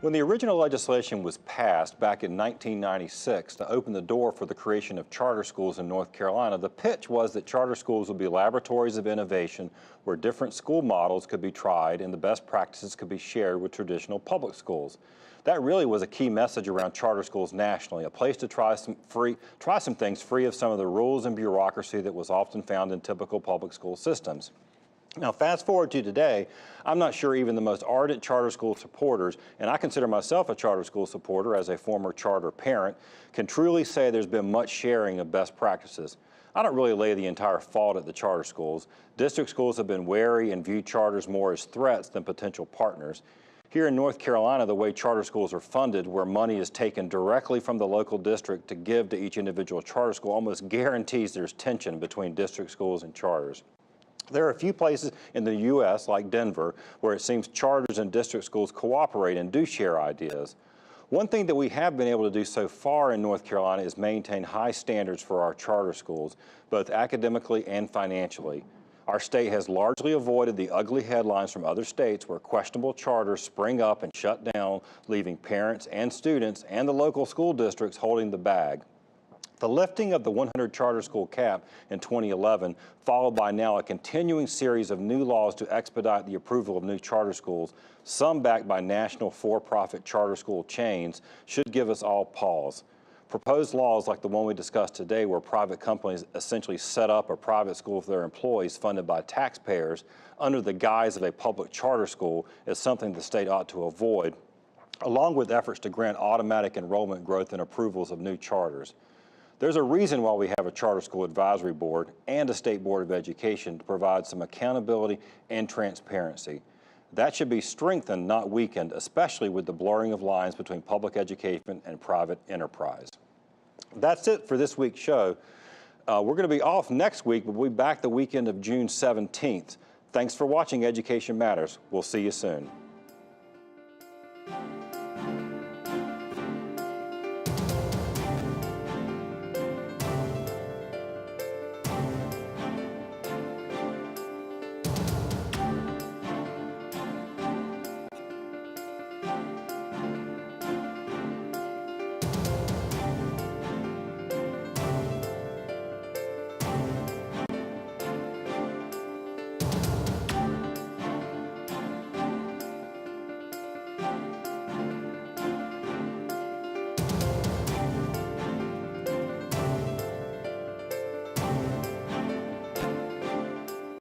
When the original legislation was passed back in 1996 to open the door for the creation of charter schools in North Carolina, the pitch was that charter schools would be laboratories of innovation where different school models could be tried and the best practices could be shared with traditional public schools. That really was a key message around charter schools nationally, a place to try some things free of some of the rules and bureaucracy that was often found in typical public school systems. Now, fast forward to today, I'm not sure even the most ardent charter school supporters, and I consider myself a charter school supporter as a former charter parent, can truly say there's been much sharing of best practices. I don't really lay the entire fault at the charter schools. District schools have been wary and view charters more as threats than potential partners. Here in North Carolina, the way charter schools are funded, where money is taken directly from the local district to give to each individual charter school, almost guarantees there's tension between district schools and charters. There are a few places in the U.S., like Denver, where it seems charters and district schools cooperate and do share ideas. One thing that we have been able to do so far in North Carolina is maintain high standards for our charter schools, both academically and financially. Our state has largely avoided the ugly headlines from other states where questionable charters spring up and shut down, leaving parents and students and the local school districts holding the bag. The lifting of the 100 charter school cap in 2011, followed by now a continuing series of new laws to expedite the approval of new charter schools, some backed by national for-profit charter school chains, should give us all pause. Proposed laws like the one we discussed today, where private companies essentially set up a private school for their employees funded by taxpayers under the guise of a public charter school, is something the state ought to avoid, along with efforts to grant automatic enrollment growth and approvals of new charters. There's a reason why we have a charter school advisory board and a state board of education to provide some accountability and transparency. That should be strengthened, not weakened, especially with the blurring of lines between public education and private enterprise. That's it for this week's show. We're going to be off next week, but we'll be back the weekend of June 17th. Thanks for watching Education Matters. We'll see you soon.